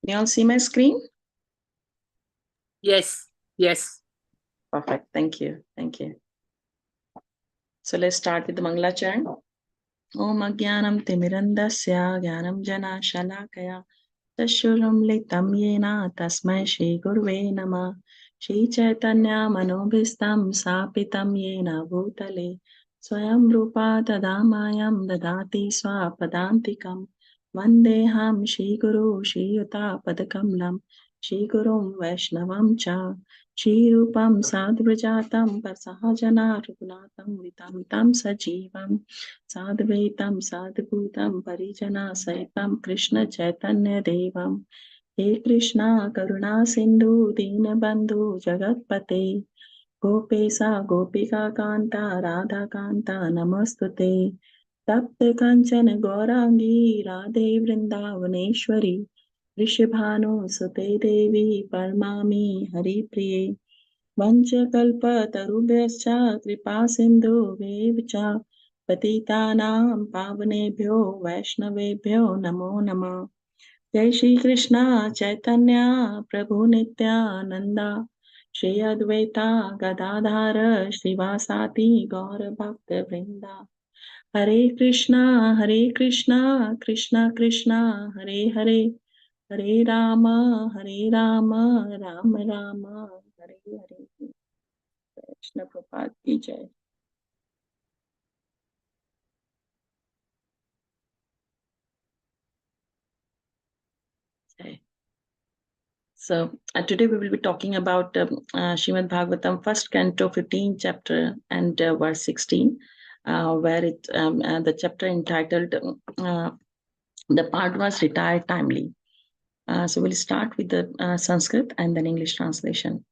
Can you all see my screen? Yes, yes. Perfect. Thank you. Thank you. So let's start with the Mangala chant. Om Agyanam Timirandasya Gyanam Jana Shalakaya Tashuram Litam Yena Tasmai Shri Gurve Nama Shri Chaitanya Manobhistam Sapitam Yena Bhutale Swayam Rupa Tadamayam Dadati Swapadantikam Vandeham Shri Guru Shri Yuta Padakamlam Shri Gurum Vaishnavam Cha Shri Rupam Sadhvajatam Pasahajana Raghunatam Vitam Tam Sajivam Sadhvaitam Sadhbhutam Parijana Saitam Krishna Chaitanya Devam He Krishna Karuna Sindhu Dinabandhu Jagatpate Gopesa Gopika Kanta Radha Kanta Namastute Tapte Kanchana Gaurangi Radhe Vrindavaneshwari Rishabhanu Sute Devi Parmami Hari Priye Vanchakalpatarubhyascha Kripa Sindhu Vevacha Patitanam Pavanebhyo Vaishnavebhyo Namo Namah Jai Shri Krishna Chaitanya Prabhu Nityananda Shri Advaita Gadadhara Srivasati Gaura Bhakta Vrinda Hare Krishna Krishna Krishna Hare Hare Hare Rama Rama Rama Hare Hare Krishna Prabhupada ki jai. Jai. So today we will be talking about Srimad Bhagavatam, first canto, 15th chapter and verse 16, where the chapter entitled the part was retired timely. So we'll start with the Sanskrit and then English translation.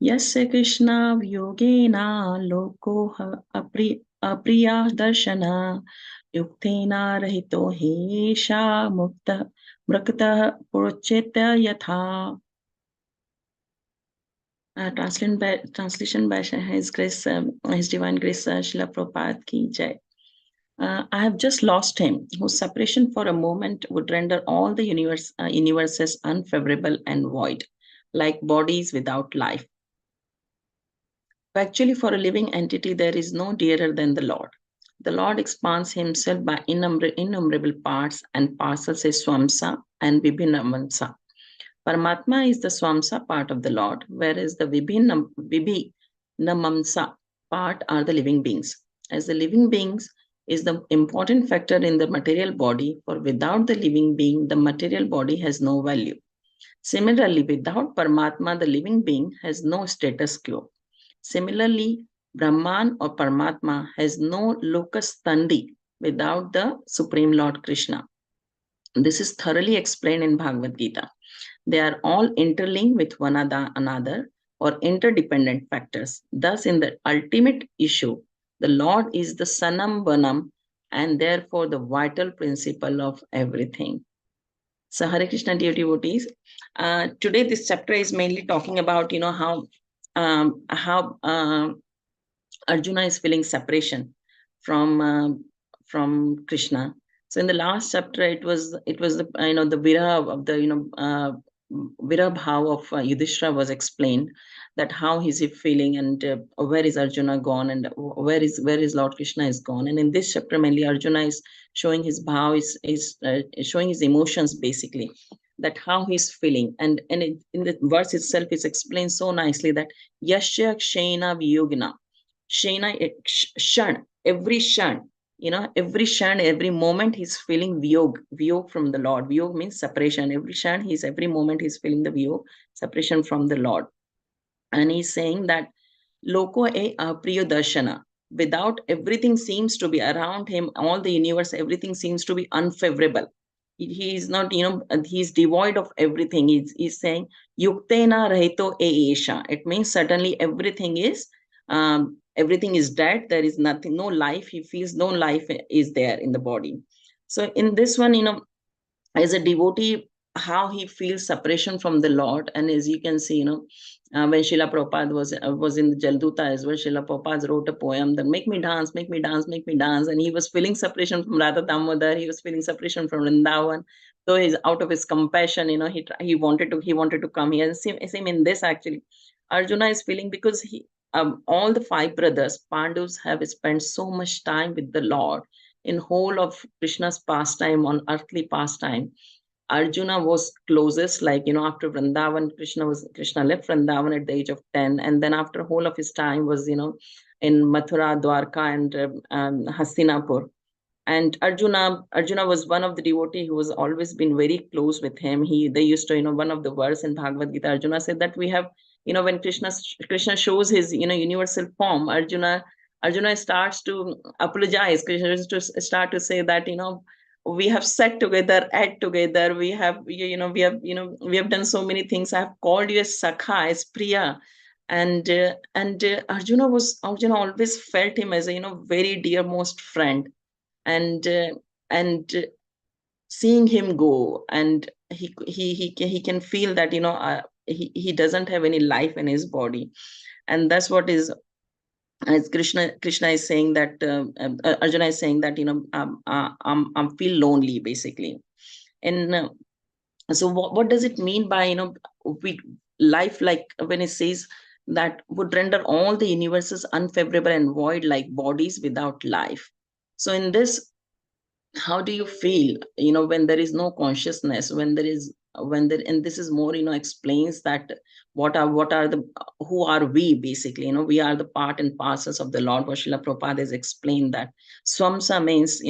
Yasya Krishna Vyogena Loko Apriya Darshana Yuktena Rahito Hesha Mukta Mrakta Purocheta Yatha. Translation by His Grace, His Divine Grace, Srila Prabhupada ki jai. I have just lost him, whose separation for a moment would render all the universes unfavorable and void, like bodies without life. Actually, for a living entity, there is no dearer than the Lord. The Lord expands himself by innumerable parts and parcels as Swamsa and Vibhinamamsa. Paramatma is the Swamsa part of the Lord, whereas the Vibhinamamsa part are the living beings. As the living beings is the important factor in the material body, for without the living being, the material body has no value. Similarly, without Paramatma, the living being has no status quo. Similarly, Brahman or Paramatma has no locus standi without the Supreme Lord Krishna. This is thoroughly explained in Bhagavad Gita. They are all interlinked with one another or interdependent factors. Thus, in the ultimate issue, the Lord is the Sanam Vanam and therefore the vital principle of everything. So, Hare Krishna dear devotees, today this chapter is mainly talking about, how Arjuna is feeling separation from Krishna. So in the last chapter, it was the the viraha of the viraha bhav of Yudhishthira was explained, that how is he feeling and where is Arjuna gone and where is Lord Krishna is gone. And in this chapter, mainly Arjuna is showing his bhav, is showing his emotions basically, that how he's feeling. And in the verse itself, it's explained so nicely that Yashya Kshena Viyogna. Shena, shan, every shan, every shan, every moment he's feeling viyog from the Lord. Viyog means separation. Every moment he's feeling the viyog, separation from the Lord. And he's saying that loko e apriyo darshana. Without, everything seems to be around him, all the universe, everything seems to be unfavorable. He is not, he's devoid of everything. He's saying yuktena rahito e esha. It means certainly everything is dead. There is nothing, no life. He feels no life is there in the body. So in this one, as a devotee, how he feels separation from the Lord. And as you can see, when Srila Prabhupada was in the Jalduta as well, Srila Prabhupada wrote a poem that make me dance, make me dance, make me dance. And he was feeling separation from Radha Damodar, he was feeling separation from Vrindavan. So he's out of his compassion, he wanted to come here. And same in this actually. Arjuna is feeling, because all the five brothers, Pandus, have spent so much time with the Lord in whole of Krishna's pastime, on earthly pastime. Arjuna was closest, like, after Vrindavan, Krishna left Vrindavan at the age of 10. And then after whole of his time was, in Mathura, Dwarka, and Hastinapur. And Arjuna was one of the devotee who was always been very close with him. They used to, one of the verse in Bhagavad Gita, Arjuna said that we have, when Krishna shows his, universal form, Arjuna starts to apologize. Krishna to start to say that, we have sat together, ate together, we have, we have done so many things. I have called you as Sakha, as Priya. And Arjuna always felt him as a, very dearmost friend. And seeing him go, and he can feel that, he doesn't have any life in his body. And that's what is, as Krishna is saying that, Arjuna is saying that, I'm feel lonely basically. And so what does it mean by, we life, like when it says that would render all the universes unfavorable and void, like bodies without life. So in this, how do you feel, when there is no consciousness, and this is more, explains that what are the, who are we basically, we are the part and parcels of the Lord. Srila Prabhupada has explained that Swamsa means,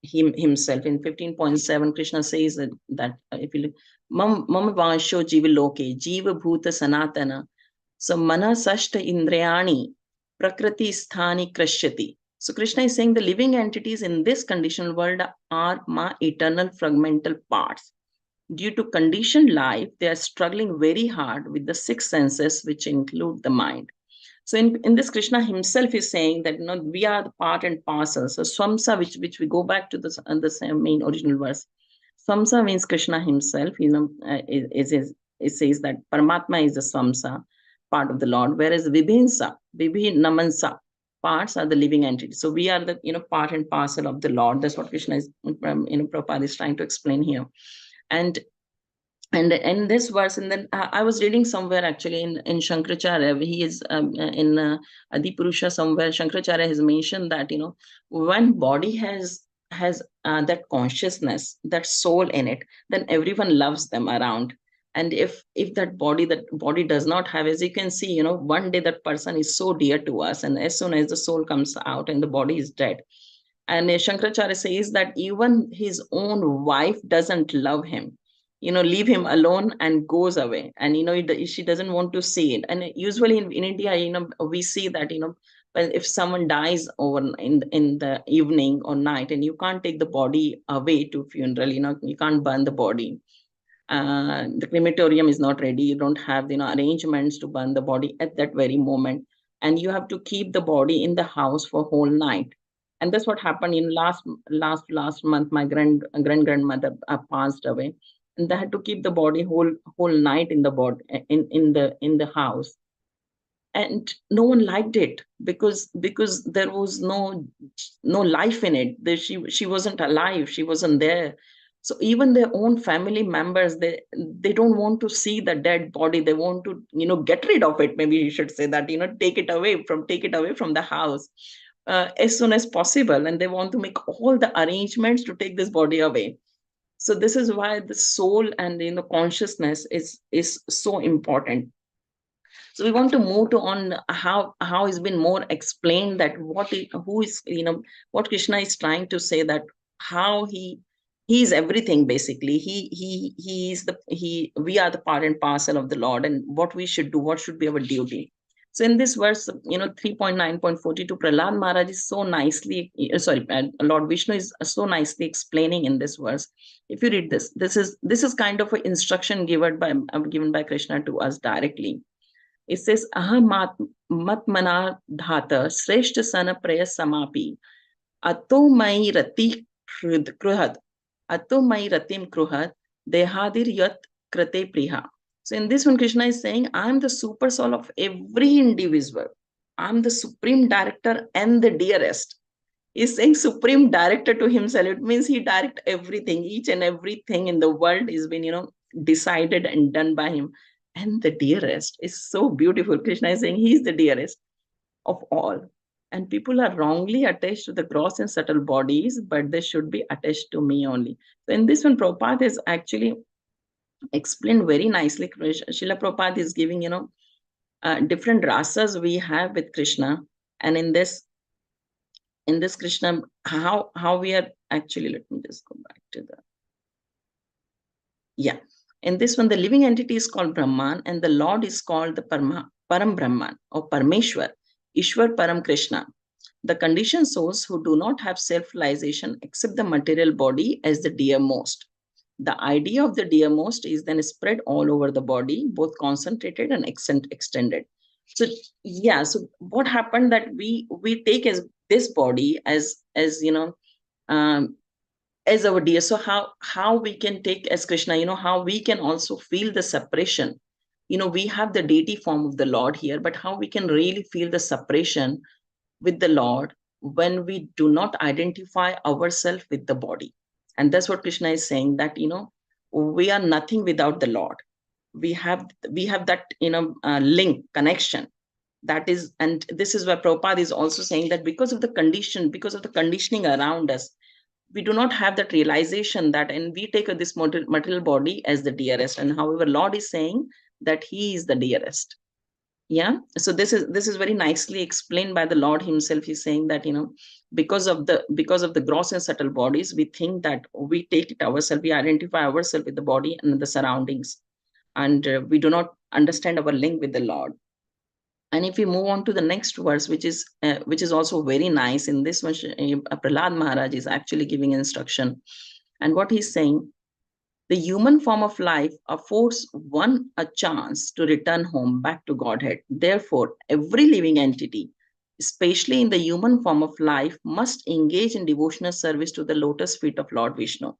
himself. In 15.7, Krishna says that if you look, mama vansho jiva loke jiva bhuta sanatana, so mana sashta indriyani prakriti sthani krishyati. So Krishna is saying the living entities in this conditional world are my eternal fragmental parts. Due to conditioned life, they are struggling very hard with the six senses, which include the mind. So in this, Krishna himself is saying that, we are the part and parcel. So Swamsa, which we go back to the same main original verse. Swamsa means Krishna himself. It says that Paramatma is the Swamsa, part of the Lord, whereas Vibhinamansa, parts are the living entities. So we are the, part and parcel of the Lord. That's what Krishna is, Prabhupada is trying to explain here. And in this verse, and then I was reading somewhere actually in Shankaracharya, he is in Adipurusha somewhere, Shankaracharya has mentioned that, when body has that consciousness, that soul in it, then everyone loves them around. And if that body does not have, as you can see, one day that person is so dear to us, and as soon as the soul comes out and the body is dead, and Shankaracharya says that even his own wife doesn't love him, leave him alone and goes away. And, she doesn't want to see it. And usually in India, we see that, if someone dies over in the evening or night, and you can't take the body away to funeral, you can't burn the body. The crematorium is not ready. You don't have, arrangements to burn the body at that very moment. And you have to keep the body in the house for whole night. And that's what happened in last month. My grandmother passed away, and they had to keep the body whole night in the body in the house. And no one liked it, because there was no life in it. She wasn't alive. She wasn't there. So even their own family members, they don't want to see the dead body. They want to, get rid of it. Maybe you should say that, take it away from the house as soon as possible. And they want to make all the arrangements to take this body away. So this is why the soul and, consciousness is so important. So we want to move to on how it's been more explained that what Krishna is trying to say, that how he is everything basically. We are the part and parcel of the Lord, and what we should do, what should be our duty. So in this verse, 3.9.42, Prahlad Maharaj is so nicely, Lord Vishnu is so nicely explaining in this verse. If you read this is kind of an instruction given by Krishna to us directly. It says, Ahamat matmana dhata sreshta sana praya samapi ato mai rati kruhat ato mai ratim kruhat Dehadir yat krate priha. So in this one, Krishna is saying, I'm the super soul of every individual. I'm the supreme director and the dearest. He's saying supreme director to himself. It means he direct everything, each and everything in the world is been, decided and done by him. And the dearest is so beautiful. Krishna is saying he's the dearest of all. And people are wrongly attached to the gross and subtle bodies, but they should be attached to me only. So in this one, Prabhupada is actually explained very nicely. Srila Prabhupada is giving, different rasas we have with Krishna. And in this Krishna, how we are actually, let me just go back to the, yeah. In this one, the living entity is called Brahman, and the Lord is called the Param Brahman or Parmeshwar, Ishwar Param Krishna. The conditioned souls who do not have self-realization accept the material body as the dearmost. The idea of the dearmost is then spread all over the body, both concentrated and extended. So yeah, so what happened that we take as this body as um, as our dear. So how we can take as Krishna, how we can also feel the separation. We have the deity form of the Lord here, but how we can really feel the separation with the Lord when we do not identify ourselves with the body. And that's what Krishna is saying, that we are nothing without the Lord. We have that link connection. That is, and this is where Prabhupada is also saying that because of the conditioning around us, we do not have that realization that, and we take this material body as the dearest. And however, Lord is saying that He is the dearest. Yeah, so this is very nicely explained by the Lord himself. He's saying that because of the gross and subtle bodies, we think that we take it ourselves, we identify ourselves with the body and the surroundings, and we do not understand our link with the Lord. And if we move on to the next verse, which is also very nice, in this one Prahlad Maharaj is actually giving instruction. And what he's saying, the human form of life affords one a chance to return home back to Godhead. Therefore, every living entity, especially in the human form of life, must engage in devotional service to the lotus feet of Lord Vishnu.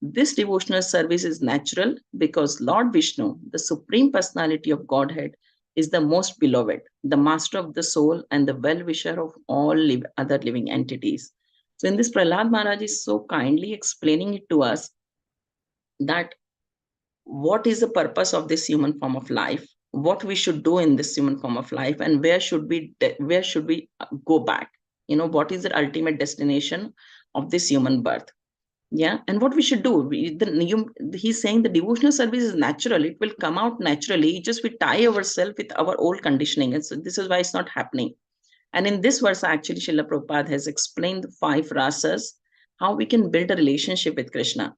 This devotional service is natural because Lord Vishnu, the Supreme Personality of Godhead, is the most beloved, the master of the soul, and the well-wisher of all other living entities. So in this, Prahlad Maharaj is so kindly explaining it to us that what is the purpose of this human form of life, what we should do in this human form of life, and where should we go back, what is the ultimate destination of this human birth. Yeah, and what we should do, he's saying the devotional service is natural, it will come out naturally, just we tie ourselves with our old conditioning, and so this is why it's not happening. And in this verse, actually, Srila Prabhupada has explained the 5 rasas, how we can build a relationship with Krishna.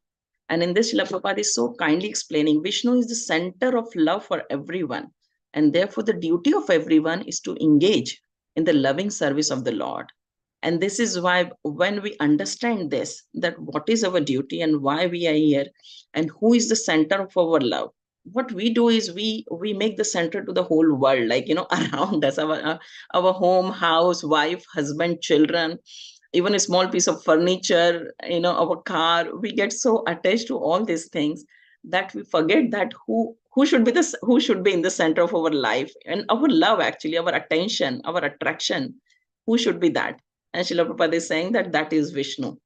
And in this, Srila Prabhupada is so kindly explaining Vishnu is the center of love for everyone. And therefore, the duty of everyone is to engage in the loving service of the Lord. And this is why, when we understand this, that what is our duty and why we are here, and who is the center of our love, what we do is we make the center to the whole world, like around us, our home, house, wife, husband, children, even a small piece of furniture, our car. We get so attached to all these things that we forget that who should be in the center of our life and our love, actually, our attention, our attraction. Who should be that? And Srila Prabhupada is saying that that is Vishnu.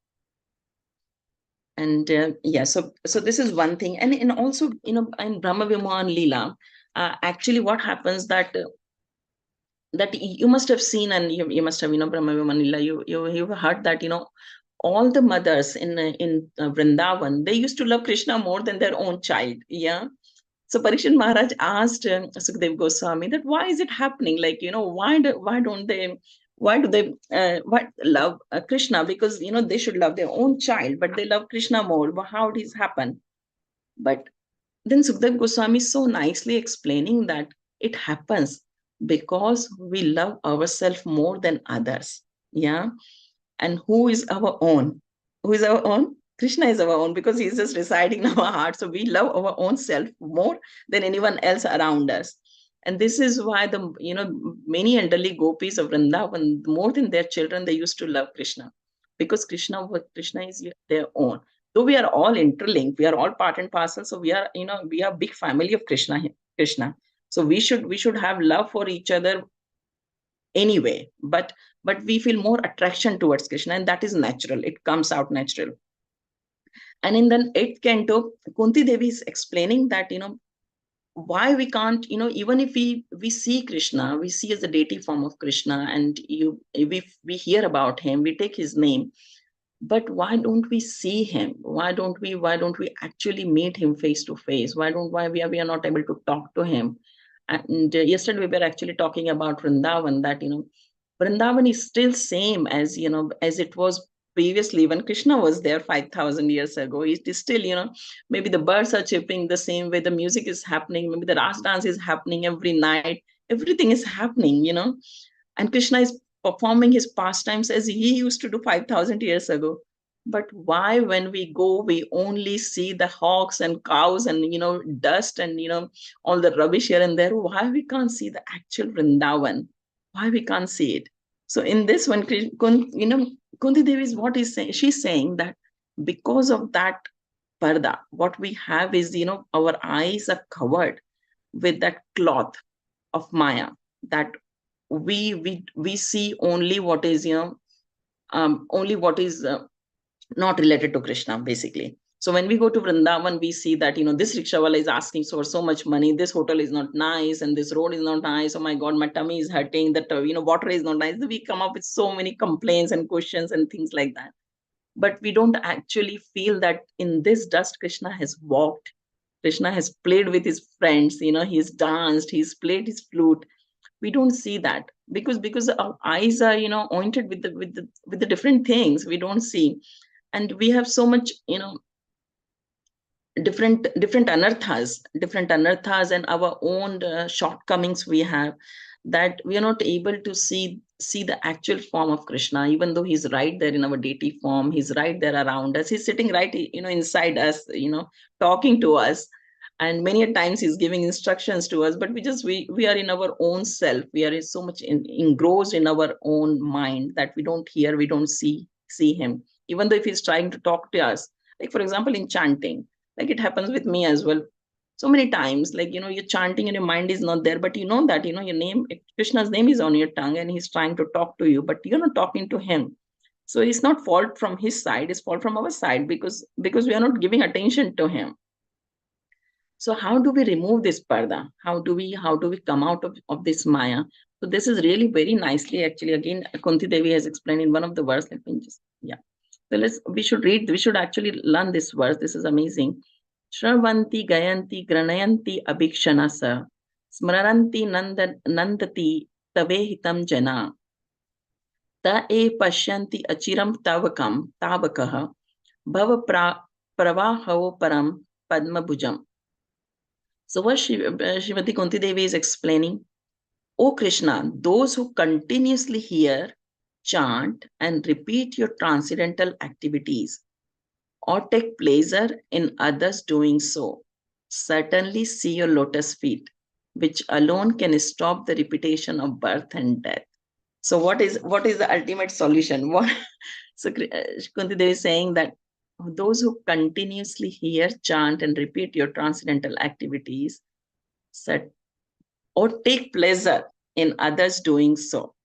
And yeah, so this is one thing. And also, in Brahma Vimohan Leela, actually what happens that you must have seen, and you must have, Brahma Vimohan Leela, you've heard that, all the mothers in Vrindavan, they used to love Krishna more than their own child. Yeah. So Parikshit Maharaj asked Sukadeva Goswami that why is it happening? Like, why do they love Krishna? Because, they should love their own child, but they love Krishna more. But how does this happen? But then Sukadeva Goswami is so nicely explaining that it happens because we love ourselves more than others. Yeah. And who is our own? Who is our own? Krishna is our own, because he's just residing in our heart. So we love our own self more than anyone else around us. And this is why many elderly gopis of Vrindavan, more than their children, they used to love Krishna, because Krishna is their own. Though we are all interlinked, we are all part and parcel. So we are, we are big family of Krishna. So we should have love for each other anyway. But we feel more attraction towards Krishna, and that is natural. It comes out natural. And in the eighth canto, Kunti Devi is explaining that, why we can't, even if we see Krishna, we see as a deity form of Krishna, and we hear about him, we take his name, but why don't we see him? Why don't we actually meet him face to face? Why we are not able to talk to him? And yesterday we were actually talking about Vrindavan, that, Vrindavan is still same as, as it was previously when Krishna was there 5,000 years ago. It is still, maybe the birds are chirping the same way, the music is happening, maybe the Ras dance is happening every night, everything is happening, and Krishna is performing his pastimes as he used to do 5,000 years ago. But why, when we go, we only see the hawks and cows and, dust and, all the rubbish here and there? Why we can't see the actual Vrindavan? Why we can't see it? So in this one, Kunti Devi is what is saying. She's saying that because of that parda, what we have is, our eyes are covered with that cloth of Maya, that we see only what is, only what is not related to Krishna, basically. So when we go to Vrindavan, we see that, this rickshawala is asking for so much money, this hotel is not nice, and this road is not nice. Oh my God, my tummy is hurting, that, water is not nice. We come up with so many complaints and questions and things like that. But we don't actually feel that in this dust, Krishna has walked. Krishna has played with his friends, he's danced, he's played his flute. We don't see that because our eyes are, anointed with the different things. We don't see. And we have so much, different anarthas and our own shortcomings we have, that we are not able to see the actual form of Krishna, even though he's right there in our deity form. He's right there around us, he's sitting right, inside us, talking to us. And many a times he's giving instructions to us, but we are in our own self. We are so much engrossed in our own mind that we don't hear, we don't see him, even though if he's trying to talk to us. Like, for example, in chanting, like it happens with me as well so many times. Like, you're chanting and your mind is not there, but you know that, your name, Krishna's name is on your tongue, and he's trying to talk to you, but you're not talking to him. So it's not fault from his side, it's fault from our side, because we are not giving attention to him. So how do we remove this parda? How do we come out of this Maya? So this is really very nicely, actually, again, Kunti Devi has explained in one of the verse. Let me just, yeah. So we should actually learn this verse. This is amazing. Shravanti gayanti granayanti abhikshanasa smraranti nandati tavehitam jana ta e pashyanti achiram tavakah bhava pravahao param padmabhujam. So what Shrimati Kunti Devi is explaining, O Krishna, those who continuously hear, chant, and repeat your transcendental activities or take pleasure in others doing so, certainly see your lotus feet, which alone can stop the repetition of birth and death. So what is the ultimate solution? So Kunti Devi is saying that those who continuously hear, chant, and repeat your transcendental activities, or take pleasure in others doing so.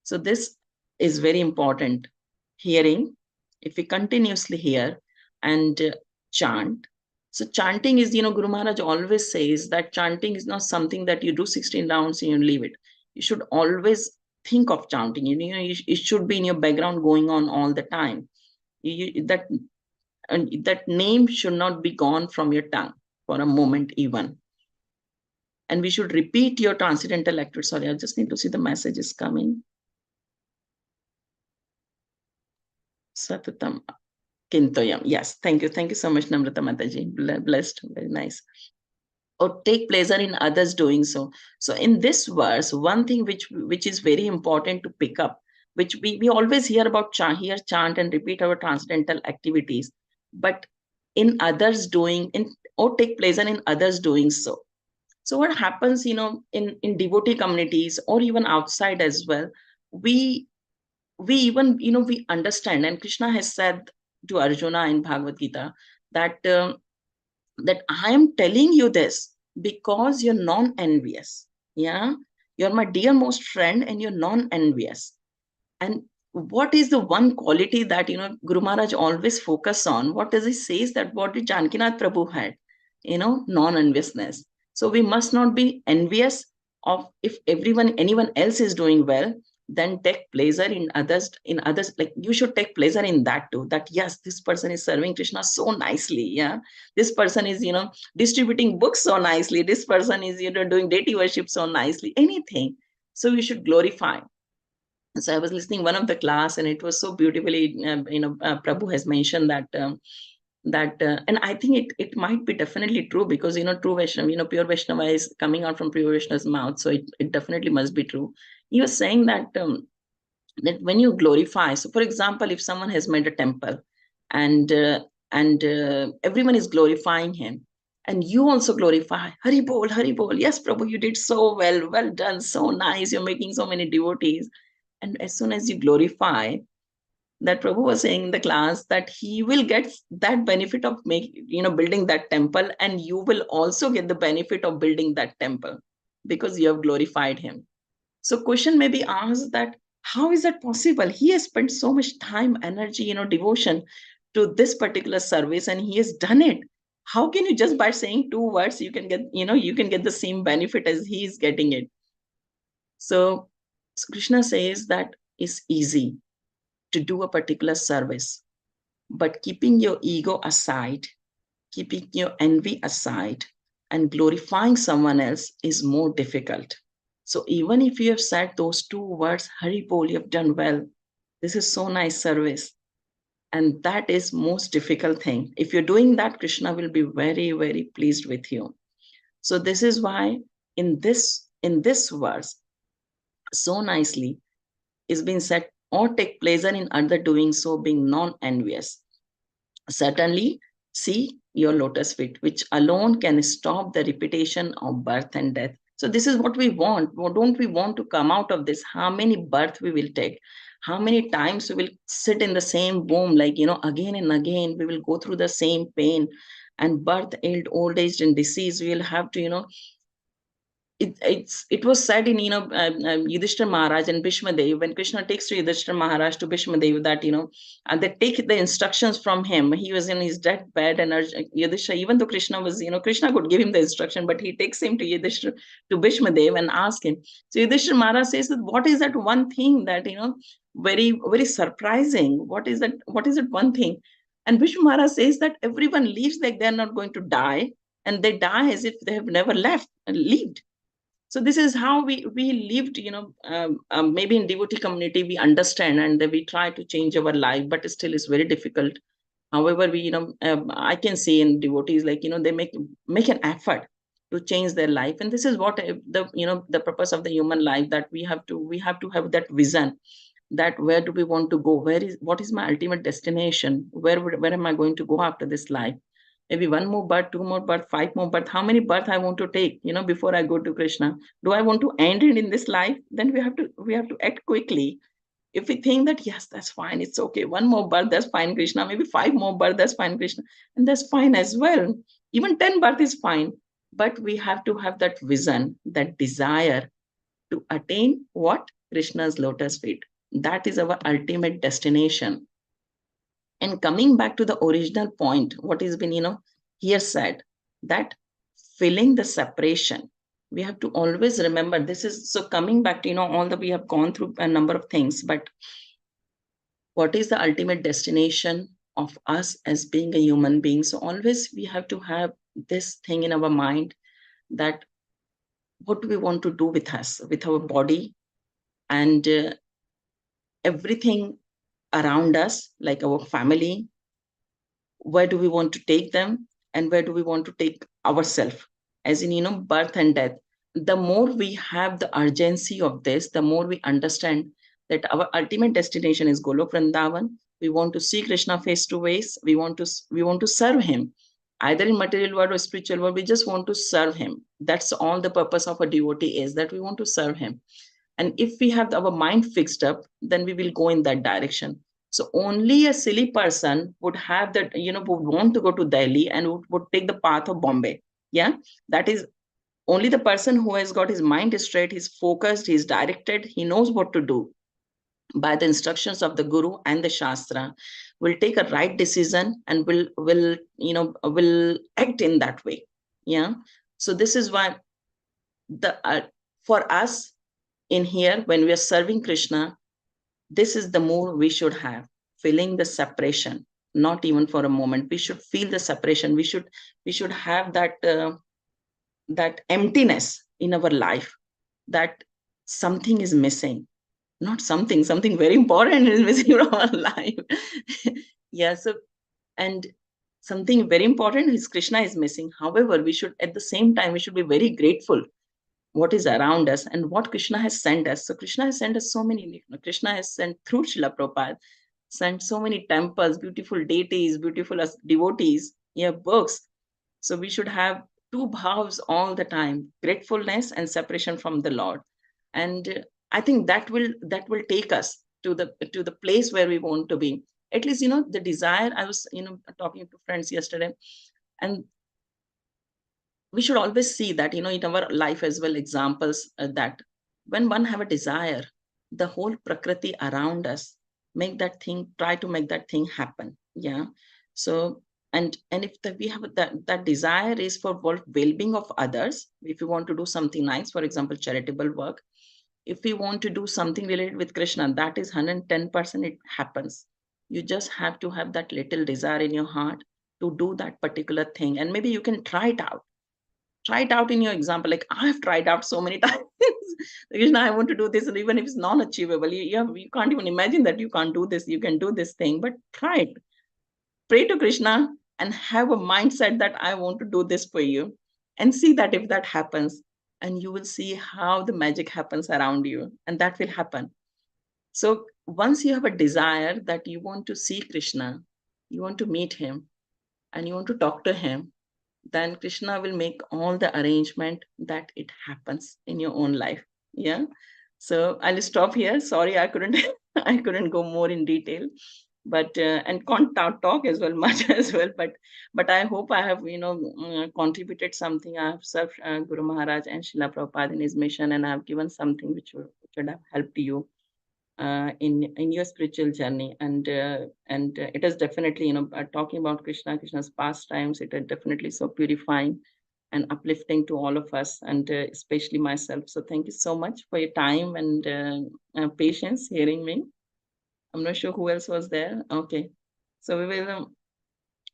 So this is very important. Hearing, if we continuously hear and chant. So chanting is, Guru Maharaj always says that chanting is not something that you do 16 rounds and you leave it. You should always think of chanting. It should be in your background going on all the time. That name should not be gone from your tongue for a moment even. And we should repeat your transcendental activity. Sorry, I just need to see the messages coming. Satatam Kintoyam. Yes, thank you. Thank you so much, Namrata Mataji. Blessed, very nice. Or take pleasure in others doing so. So in this verse, one thing which is very important to pick up, which we always hear about chant and repeat our transcendental activities, but in others doing, or take pleasure in others doing so. So what happens, in devotee communities or even outside as well, we even, we understand, and Krishna has said to Arjuna in Bhagavad Gita that that I am telling you this because you're non-envious. Yeah, you're my dearmost friend and you're non-envious. And what is the one quality that Guru Maharaj always focus on? What does he say? That what did Jankinath Prabhu had? Non-enviousness. So we must not be envious of if anyone else is doing well, then take pleasure in others. Like you should take pleasure in that too. That yes, this person is serving Krishna so nicely. Yeah, this person is distributing books so nicely. This person is doing deity worship so nicely. Anything. So we should glorify. So I was listening one of the class, and it was so beautifully, Prabhu has mentioned that and I think it might be definitely true, because true Vaishnava, pure Vaishnava is coming out from pure Vaishnava's mouth, so it definitely must be true. He was saying that when you glorify, so for example, if someone has made a temple, and everyone is glorifying him, and you also glorify, Hari Bol, Hari Bol, yes Prabhu, you did so well, well done, so nice, you're making so many devotees. And as soon as you glorify, that Prabhu was saying in the class, that he will get that benefit of building that temple, and you will also get the benefit of building that temple because you have glorified him. So question may be asked that how is that possible? He has spent so much time, energy, devotion to this particular service, and he has done it. How can you just by saying two words, you can get the same benefit as he is getting it? So Krishna says that it's easy to do a particular service, but keeping your ego aside, keeping your envy aside, and glorifying someone else is more difficult. So even if you have said those two words, Hari Bol, you have done well. This is so nice service. And that is most difficult thing. If you're doing that, Krishna will be very, very pleased with you. So this is why in this verse, so nicely is being said, or take pleasure in other doing so, being non-envious. Certainly, see your lotus feet, which alone can stop the repetition of birth and death. So this is what we want. Don't we want to come out of this? How many births we will take? How many times we will sit in the same womb, like, again and again, we will go through the same pain and birth, old age and disease. We will have to, it was said in Yudhishthira Maharaj and Bhishma Dev, when Krishna takes to Yudhishthira Maharaj to Bhishma Dev, that and they take the instructions from him. He was in his deathbed, and Yudhishthira, even though Krishna was Krishna could give him the instruction, but he takes him to Yudhishthira, to Bhishma Dev, and asks him. So Yudhishthira Maharaj says that what is that one thing that very, very surprising? What is that one thing? And Bhishma Maharaj says that everyone lives like they're not going to die, and they die as if they have never lived. So this is how we lived, maybe in devotee community we understand, and we try to change our life, but still it's very difficult. However, we I can see in devotees, like they make an effort to change their life, and this is what the purpose of the human life, that we have to have that vision, that where do we want to go, what is my ultimate destination, where am I going to go after this life? Maybe one more birth, two more birth, five more birth, how many birth I want to take, before I go to Krishna. Do I want to end it in this life? Then we have to act quickly. If we think that yes, that's fine, it's okay, one more birth, that's fine Krishna, maybe five more birth, that's fine Krishna, and that's fine as well. Even 10 birth is fine, but we have to have that vision, that desire to attain what? Krishna's lotus feet. That is our ultimate destination. And coming back to the original point, what has been, here said, that filling the separation, we have to always remember this is, so coming back to, all that we have gone through a number of things, but what is the ultimate destination of us as being a human being? So always we have to have this thing in our mind, that what do we want to do with us, with our body, and everything around us, like our family, where do we want to take them, and where do we want to take ourselves, as in birth and death. The more we have the urgency of this, the more we understand that our ultimate destination is Golok Vrindavan. We want to see Krishna face to face. We want to serve him, either in material world or spiritual world. We just want to serve him. That's all the purpose of a devotee is, that we want to serve him. And if we have our mind fixed up, then we will go in that direction. So only a silly person would have that, would want to go to Delhi and would take the path of Bombay. Yeah, that is only the person who has got his mind straight, he's focused, he's directed, he knows what to do by the instructions of the Guru and the Shastra, will take a right decision and will act in that way. Yeah. So this is why the for us in here, when we are serving Krishna, this is the mood we should have, feeling the separation. Not even for a moment, we should feel the separation. We should have that emptiness in our life, that something is missing. Not something very important is missing from our life. Yeah. So, and something very important is Krishna is missing. However, we should, at the same time, we should be very grateful what is around us and what Krishna has sent us. So Krishna has sent us so many, Krishna has sent through Srila Prabhupada, sent so many temples, beautiful deities, beautiful devotees, yeah, books. So we should have two bhavs all the time, gratefulness and separation from the Lord. And I think that will take us to the place where we want to be. At least, the desire. I was, talking to friends yesterday, and we should always see that, in our life as well, examples that when one have a desire, the whole prakriti around us try to make that thing happen. Yeah. So, and if we have that desire is for well-being of others, if you want to do something nice, for example, charitable work, if we want to do something related with Krishna, that is 110% it happens. You just have to have that little desire in your heart to do that particular thing, and maybe you can try it out in your example. Like, I've tried out so many times. Krishna, I want to do this, and even if it's non-achievable, you can't even imagine that you can't do this, you can do this thing, but try it. Pray to Krishna and have a mindset that I want to do this for you, and see that if that happens, and you will see how the magic happens around you, and that will happen. So once you have a desire that you want to see Krishna, you want to meet him, and you want to talk to him, then Krishna will make all the arrangement that it happens in your own life. Yeah. So I'll stop here. Sorry, I couldn't I couldn't go more in detail, but and can't talk as well much as well. But I hope I have contributed something. I have served Guru Maharaj and Srila Prabhupada in his mission, and I have given something which would have helped you in your spiritual journey. And it is definitely, talking about Krishna's pastimes, it is definitely so purifying and uplifting to all of us, and especially myself. So thank you so much for your time and patience hearing me. I'm not sure who else was there. Okay, so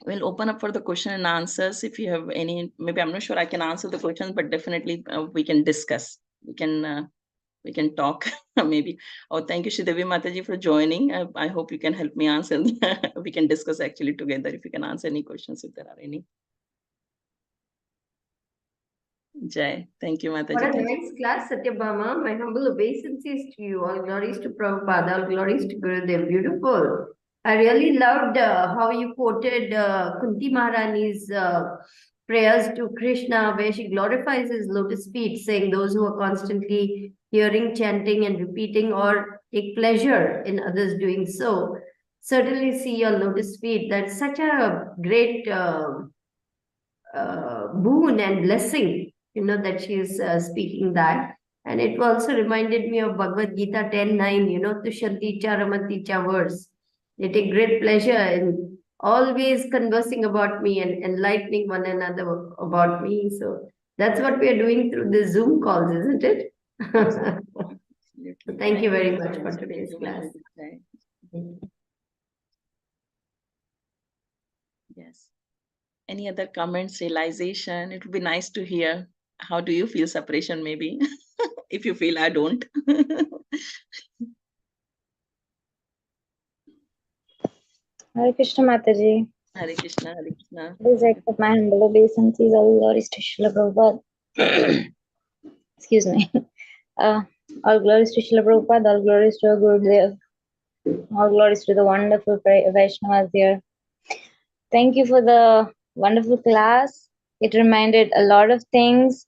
we'll open up for the question and answers. If you have any, maybe I'm not sure I can answer the questions, but definitely we can discuss. We can talk. Maybe. Oh, thank you, Shridevi Mataji, for joining. I hope you can help me answer. We can discuss actually together if you can answer any questions, if there are any. Jai. Thank you, Mataji. What a nice class, Satyabhama. My humble obeisances to you. All glories to Prabhupada. All glories to Gurudev. Beautiful. I really loved how you quoted Kunti Maharani's prayers to Krishna, where she glorifies his lotus feet, saying those who are constantly hearing, chanting, and repeating, or take pleasure in others doing so, certainly see your lotus feet. That's such a great boon and blessing, that she is speaking that. And it also reminded me of Bhagavad Gita 10:9, Tushanti Charamati cha verse. They take great pleasure in always conversing about me and enlightening one another about me. So that's what we are doing through the Zoom calls, isn't it? So thank you very much for today's class. Yes. Any other comments, realization? It would be nice to hear. How do you feel separation, maybe? If you feel I don't. Hare Krishna Mataji. Hare Krishna, Hare Krishna. Please accept my humble obeisances. All glories to Srila Prabhupada. Excuse me. All glories to Srila Prabhupada. All glories to our Gurudev. All glories to the wonderful Vaishnavas here. Thank you for the wonderful class. It reminded a lot of things.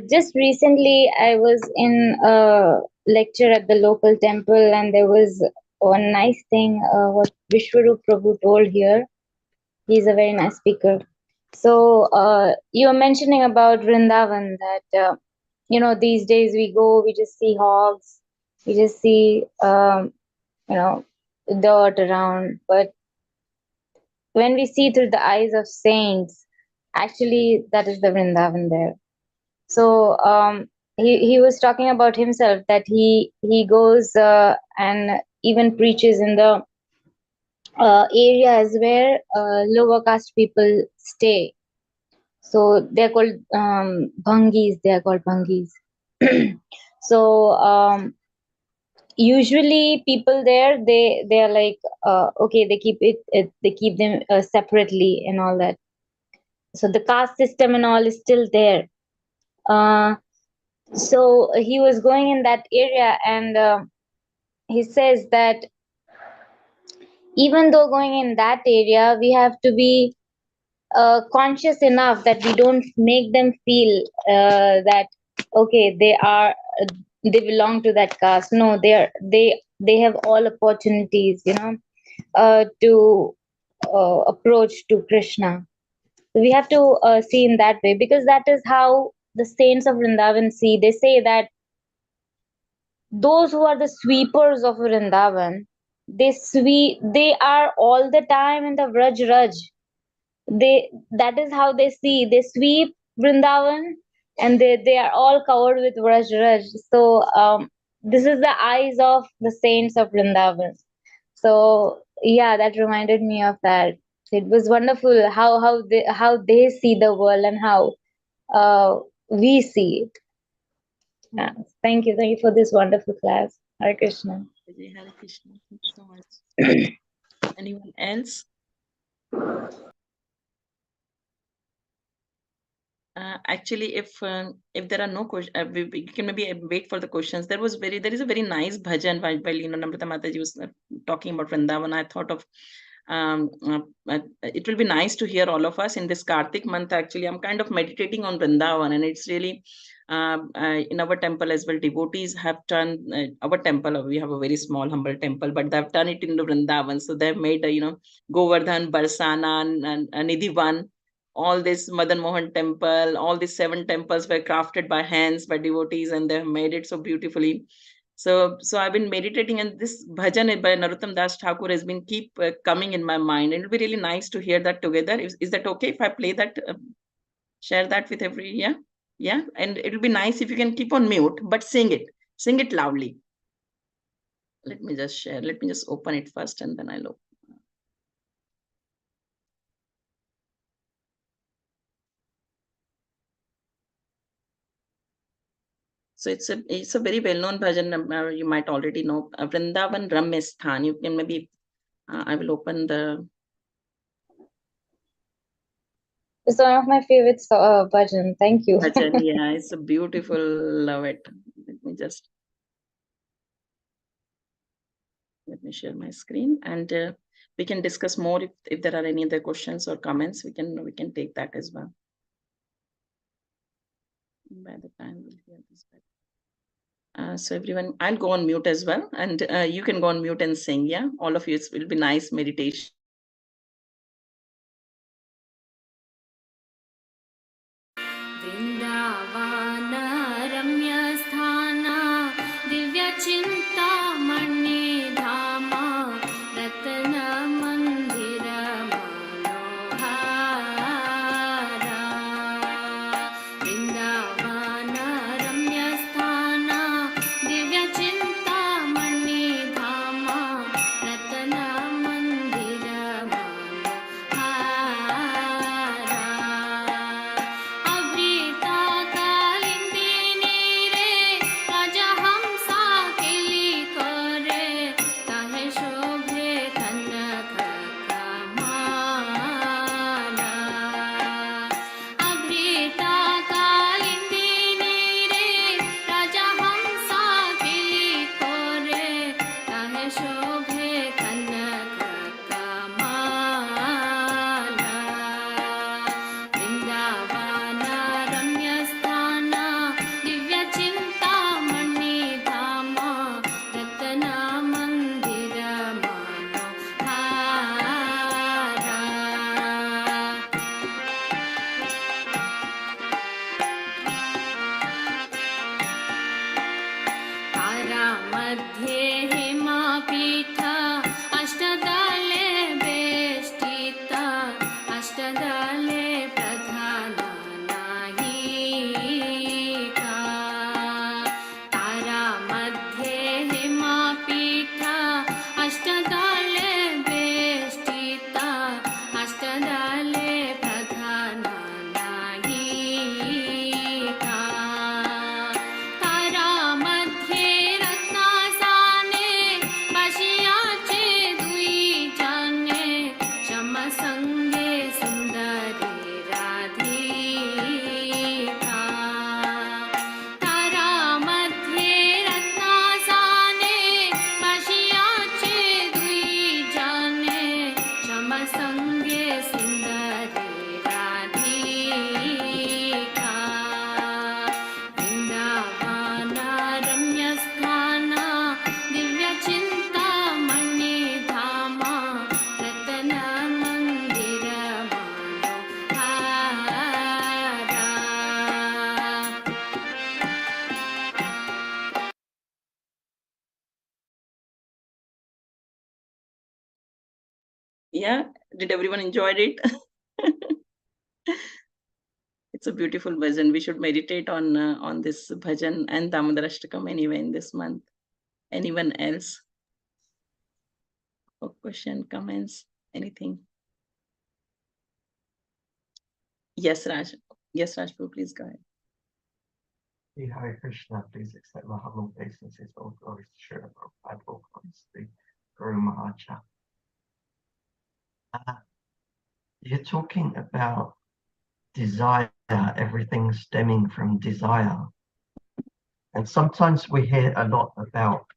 Just recently, I was in a lecture at the local temple, and there was one nice thing what Vishwarup Prabhu told here. He's a very nice speaker. So you were mentioning about Vrindavan that these days we go, we just see hogs, we just see you know dirt around, but when we see through the eyes of saints, actually that is the Vrindavan there. So he was talking about himself that he goes and even preaches in the areas where lower caste people stay. So they're called bhangis. They are called bhangis. So usually people there, they are like okay, they keep they keep them separately and all that. So the caste system and all is still there. So he was going in that area, and he says that even though going in that area, we have to be conscious enough that we don't make them feel that okay, they belong to that caste. No, they have all opportunities, to approach to Krishna. So we have to see in that way, because that is how the saints of Vrindavan see. They say that those who are the sweepers of Vrindavan, they are all the time in the Vraj Raj. That is how they see. They sweep Vrindavan, and they are all covered with Vraj Raj. So this is the eyes of the saints of Vrindavan. So yeah, that reminded me of that. It was wonderful how they see the world and how we see it. Yeah. Thank you for this wonderful class. Hare Krishna. Hare Krishna. Thank you so much. Anyone else? Actually, if there are no questions, we can maybe wait for the questions. There is a very nice bhajan while Namrata Mataji was talking about Vrindavan. I thought of it will be nice to hear all of us in this Kartik month. Actually, I'm kind of meditating on Vrindavan, and it's really in our temple as well. Devotees have turned our temple. We have a very small, humble temple, but they've turned it into Vrindavan. So they've made Govardhan, Barsana, and Nidhivan. All this Madan Mohan temple, all these 7 temples were crafted by hands by devotees, and they have made it so beautifully. So I've been meditating, and this bhajan by Narottam Das Thakur has been keep coming in my mind, and it'll be really nice to hear that together. Is that okay if I play that, share that with yeah? And it'll be nice if you can keep on mute, but sing it loudly. Let me just share. Let me just open it first, and then I'll open. So it's a very well-known bhajan. You might already know. Vrindavan Ramya Sthan. You can maybe, I will open the. It's one of my favorite bhajan. Thank you. Bhajan, yeah, it's a beautiful. Love it. Let me share my screen, and we can discuss more if there are any other questions or comments. We can take that as well. By the time we'll hear this back. So everyone, I'll go on mute as well, and you can go on mute and sing. Yeah, all of you, it will be nice meditation. Yeah, did everyone enjoyed it? It's a beautiful bhajan. We should meditate on this bhajan and Damodarashtakam anyway in this month. Anyone else? Or question, comments, anything? Yes, Raj. Yes, Raj, please go ahead. Hare Krishna, please accept my humble obeisances. All glories to Srila Prabhupada, all glories to Guru Maharaja. You're talking about desire, everything stemming from desire. And sometimes we hear a lot about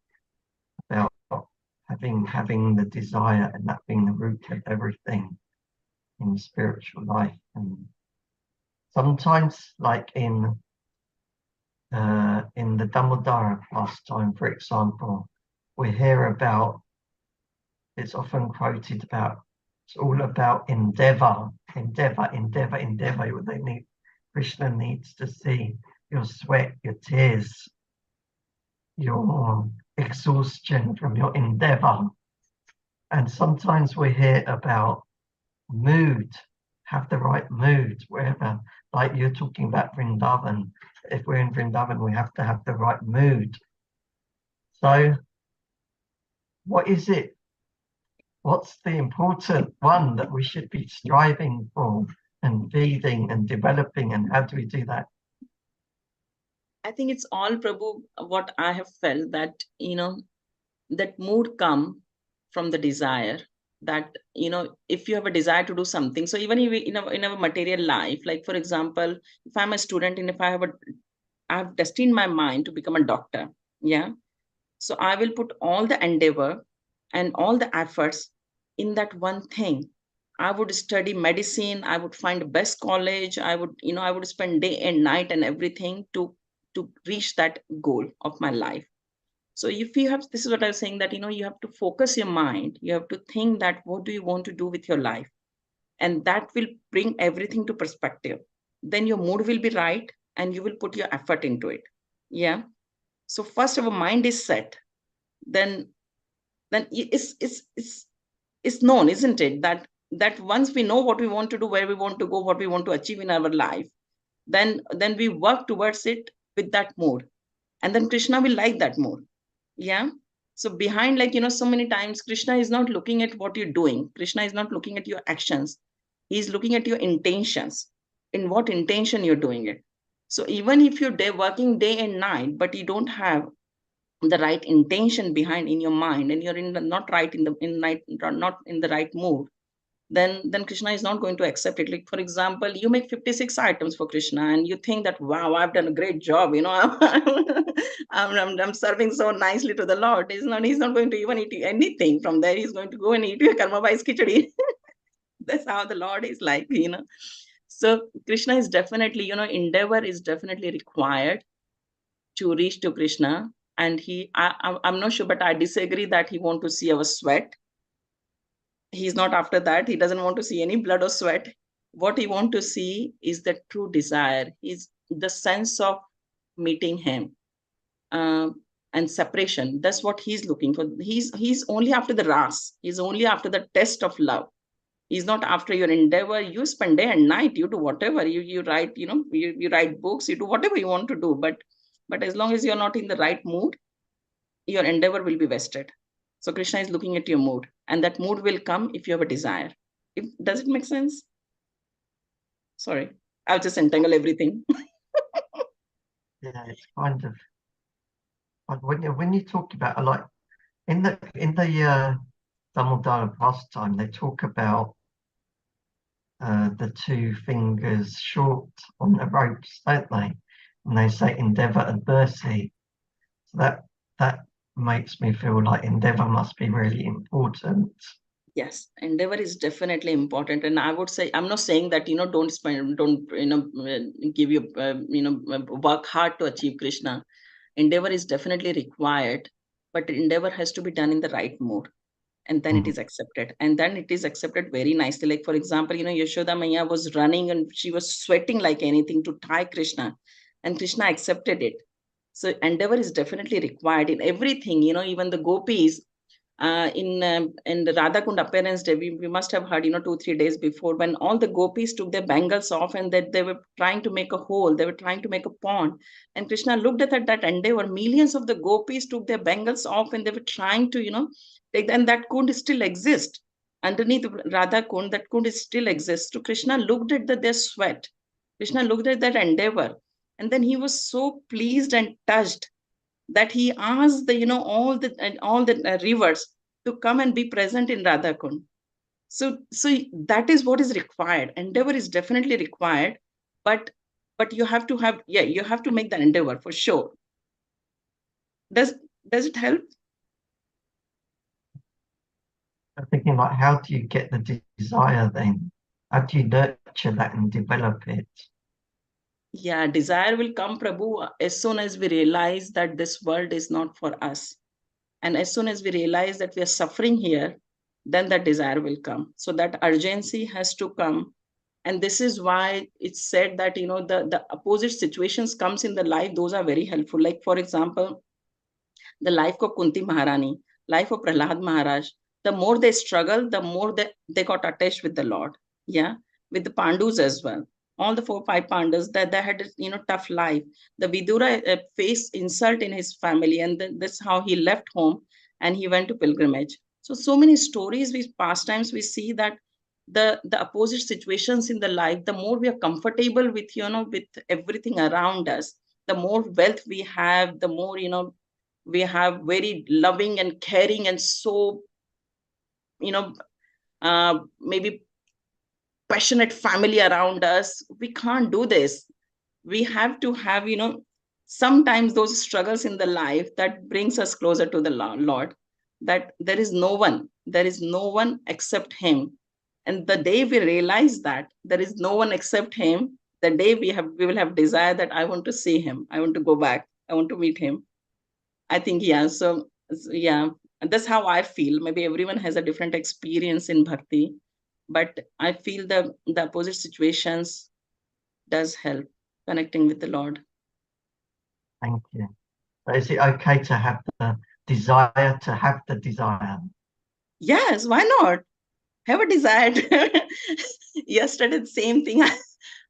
having the desire and that being the root of everything in spiritual life. And sometimes, like in the Damodara pastime, for example, we hear about, it's often quoted about, it's all about endeavor. Krishna needs to see your sweat, your tears, your exhaustion from your endeavor. And sometimes we hear about mood, have the right mood, wherever, like you're talking about Vrindavan. If we're in Vrindavan, we have to have the right mood. So what is it? What's the important one that we should be striving for and feeding and developing, and how do we do that? I think it's all, Prabhu, what I have felt that, that mood come from the desire, that, if you have a desire to do something. So even in our material life, like, for example, if I'm a student and if I've destined my mind to become a doctor. Yeah. So I will put all the endeavor and all the efforts in that one thing. I would study medicine. I would find the best college. I would spend day and night and everything to reach that goal of my life. So if you have, this is what I was saying, that, you have to focus your mind. You have to think that what do you want to do with your life? And that will bring everything to perspective. Then your mood will be right and you will put your effort into it. Yeah. So first our mind is set, then it's known, isn't it, that once we know what we want to do, where we want to go, what we want to achieve in our life, then we work towards it with that mood, and then Krishna will like that mood. Yeah. So behind, like, so many times Krishna is not looking at what you're doing. Krishna is not looking at your actions. He's looking at your intentions, in what intention you're doing it. So even if you're working day and night, but you don't have the right intention behind in your mind, and you're not right not in the right mood, then Krishna is not going to accept it. Like, for example, you make 56 items for Krishna and you think that, wow, I've done a great job, I'm serving so nicely to the Lord. He's not going to even eat anything from there. He's going to go and eat your karma bai's khichdi. That's how the Lord is like. So Krishna is definitely, endeavor is definitely required to reach to Krishna. And I'm not sure, but I disagree that he want to see our sweat. He's not after that. He doesn't want to see any blood or sweat. What he want to see is the true desire. Is the sense of meeting him, and separation. That's what he's looking for. He's only after the ras. He's only after the test of love. He's not after your endeavor. You spend day and night. You do whatever. You write. You write books. You do whatever you want to do. But as long as you're not in the right mood, your endeavor will be wasted. So Krishna is looking at your mood, and that mood will come if you have a desire. Does it make sense? Sorry, I'll just entangle everything. Yeah, it's kind of when you talk about, like, in the Damodara pastime, they talk about the two fingers short on the ropes, don't they? And they say endeavor and mercy. So that makes me feel like endeavor must be really important. Yes, endeavor is definitely important, and I would say, I'm not saying that don't give you work hard to achieve Krishna. Endeavor is definitely required, but endeavor has to be done in the right mood, and then it is accepted, and then it is accepted very nicely. Like, for example, Yashoda Maya was running and she was sweating like anything to tie Krishna, and Krishna accepted it. So endeavor is definitely required in everything. Even the gopis, in the Radha Kund appearance day, we must have heard, 2-3 days before, when all the gopis took their bangles off and that they were trying to make a hole, they were trying to make a pond. And Krishna looked at that endeavor. Millions of the gopis took their bangles off and they were trying to, take, and that kund still exists. Underneath Radha Kund, that kund still exists. So Krishna looked at their sweat. Krishna looked at that endeavor. And then he was so pleased and touched that he asked all the rivers to come and be present in Radha Kund. So that is what is required. Endeavor is definitely required, but you have to make the endeavor for sure. Does it help? I'm thinking, like, how do you get the desire then? How do you nurture that and develop it? Yeah, desire will come, Prabhu, as soon as we realize that this world is not for us. And as soon as we realize that we are suffering here, then that desire will come. So that urgency has to come. And this is why it's said that, the opposite situations comes in the life. Those are very helpful. Like, for example, the life of Kunti Maharani, life of Prahlad Maharaj, the more they struggle, the more they got attached with the Lord. Yeah. With the Pandus as well. All the 4-5 Pandus, that they had a tough life. The Vidura faced insult in his family, and that's how he left home and he went to pilgrimage. So many stories, pastimes, we see that the opposite situations in the life, the more we are comfortable with with everything around us, the more wealth we have, the more we have very loving and caring and so maybe passionate family around us. We can't do this. We have to have sometimes those struggles in the life that brings us closer to the Lord, that there is no one except him. And the day we realize that there is no one except him, the day we will have desire that I want to see him, I want to go back, I want to meet him. I think, yeah. So yeah, that's how I feel. Maybe everyone has a different experience in bhakti, but I feel the opposite situations does help connecting with the Lord. Thank you. But is it okay to have the desire to have the desire? Yes, why not? Have a desire. Yesterday, same thing.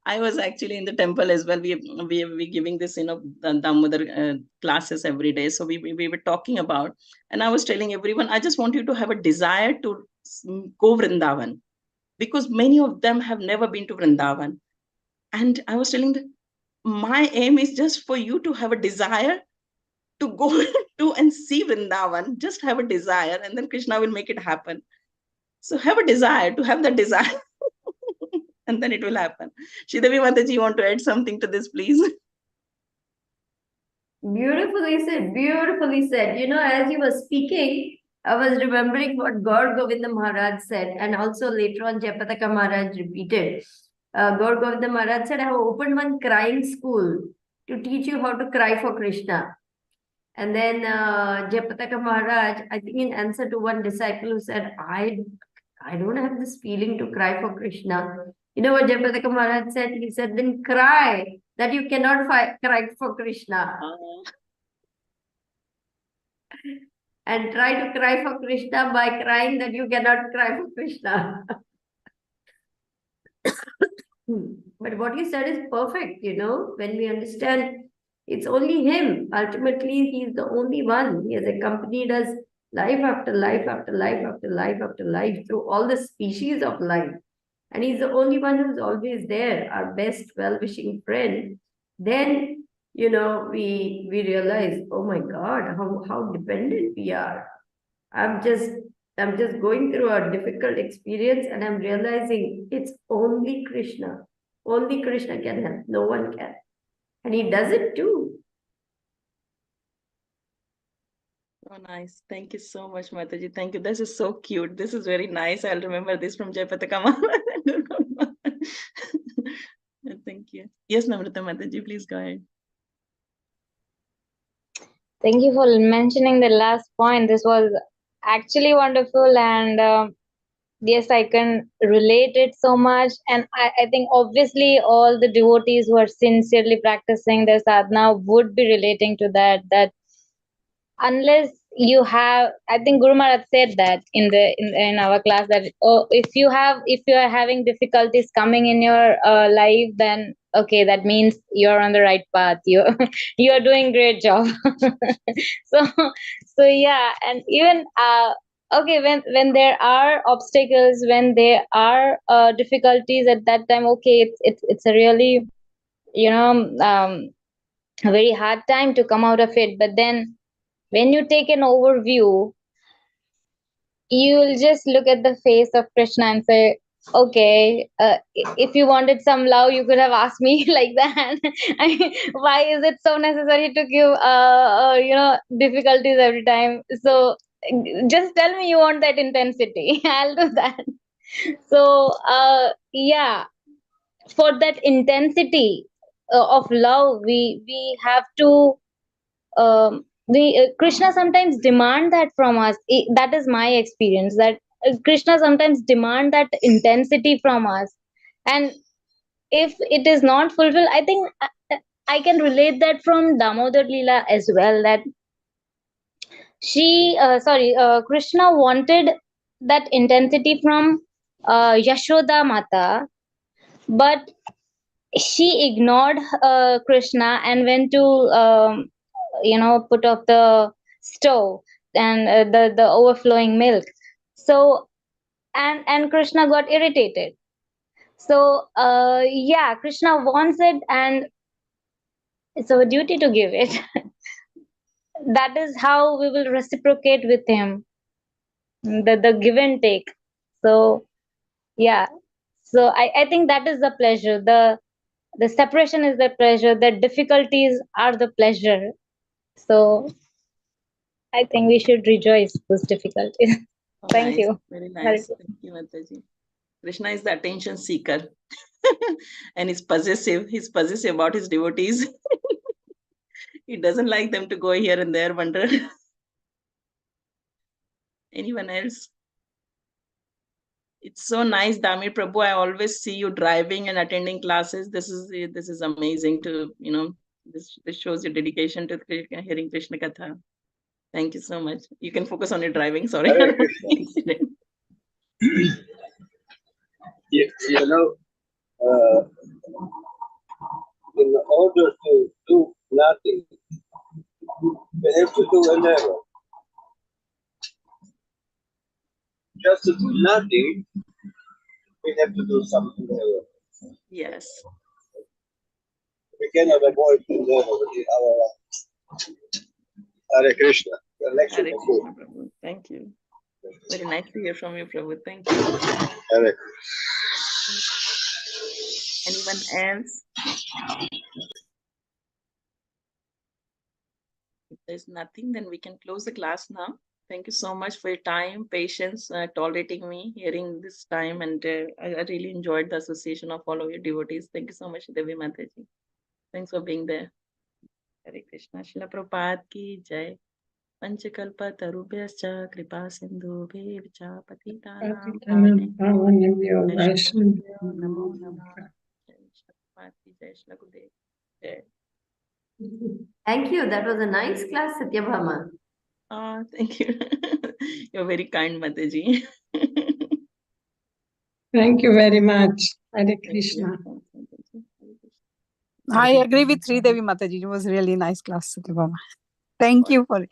I was actually in the temple as well. We giving this, the Damodar classes every day. So we were talking about, and I was telling everyone, I just want you to have a desire to go Vrindavan, because many of them have never been to Vrindavan. And I was telling them, my aim is just for you to have a desire to go to and see Vrindavan. Just have a desire, and then Krishna will make it happen. So have a desire, to have the desire. And then it will happen. Sridevi Mataji, you want to add something to this, please? Beautifully said, beautifully said. As you were speaking, I was remembering what Gaur Govinda Maharaj said, and also later on Jayapataka Maharaj repeated. Gaur Govinda Maharaj said, I have opened one crying school to teach you how to cry for Krishna. And then Jayapataka Maharaj, I think in answer to one disciple who said, I don't have this feeling to cry for Krishna. You know what Jayapataka Maharaj said? He said, then cry that you cannot cry for Krishna. And try to cry for Krishna by crying that you cannot cry for Krishna. But what you said is perfect, when we understand it's only him. Ultimately, he's the only one. He has accompanied us life after life after life after life after life through all the species of life. And he's the only one who's always there, our best well-wishing friend. Then, we realize, oh my God, how dependent we are. I'm just going through a difficult experience and I'm realizing it's only Krishna. Only Krishna can help. No one can. And he does it too. Oh, nice. Thank you so much, Mataji. Thank you. This is so cute. This is very nice. I'll remember this from Jayapataka Maharaj. Thank you. Yes, Namrata Mataji, please go ahead. Thank you for mentioning the last point. This was actually wonderful, and yes, I can relate it so much. And I think obviously all the devotees who are sincerely practicing their sadhana would be relating to that unless you have, I think Guru Maharaj said that in our class, that if you are having difficulties coming in your life, then okay, that means you're on the right path. You are doing great job. so so yeah, and even okay, when there are obstacles, when there are difficulties at that time, okay, it's a really, a very hard time to come out of it. But then when you take an overview, you will just look at the face of Krishna and say, okay, if you wanted some love, you could have asked me like that. Why is it so necessary to give difficulties every time? So just tell me you want that intensity. I'll do that. So yeah, for that intensity of love, we have to Krishna sometimes demand that from us. That is my experience, that Krishna sometimes demand that intensity from us, and if it is not fulfilled, I think I can relate that from Damodar Leela as well, that Krishna wanted that intensity from Yashoda Mata, but she ignored Krishna and went to put off the stove and the overflowing milk. So and Krishna got irritated. So yeah, Krishna wants it, and it's our duty to give it. That is how we will reciprocate with him, the give and take. So yeah, so I think that is the pleasure. The separation is the pleasure. The difficulties are the pleasure. So I think we should rejoice those difficulties. Oh, Thank nice. you. Very Hare nice. Thank you, Mataji. Krishna is the attention seeker. And he's possessive. He's possessive about his devotees. He doesn't like them to go here and there, wonder. Anyone else? It's so nice, Damir Prabhu. I always see you driving and attending classes. This is amazing to, this shows your dedication to hearing Krishna Katha. Thank you so much. You can focus on your driving. Sorry. Hare Krishna. In order to do nothing, we have to do endeavor. Just to do nothing, we have to do some endeavor. Yes. We cannot avoid endeavor in our life. Hare Krishna. The lecture Hare was Krishna, good. Prabhu. Thank you. Very nice to hear from you, Prabhu. Thank you. Hare Anyone else? If there's nothing, then we can close the class now. Thank you so much for your time, patience, tolerating me, hearing this time, and I really enjoyed the association of all of your devotees. Thank you so much, Devi Mataji. Thanks for being there. Hare Krishna. Srila Prabhupada ki jai. Panchakalpa tarubhyascha kripa sindhubhevcha patitanam Pavanebhyo Vaishnavabhyo namo namah. Jai Srila Prabhupada ki jai. Srila Gurudev. Jai. Thank you. That was a nice class, Satyabhama. Thank you. You're very kind, Mataji. Thank you very much. Hare Thank Krishna. you. Thanks, Mataji. Hare Krishna. I agree with Sri Devi Mataji. It was really nice class, Satyabhama. Thank you for it.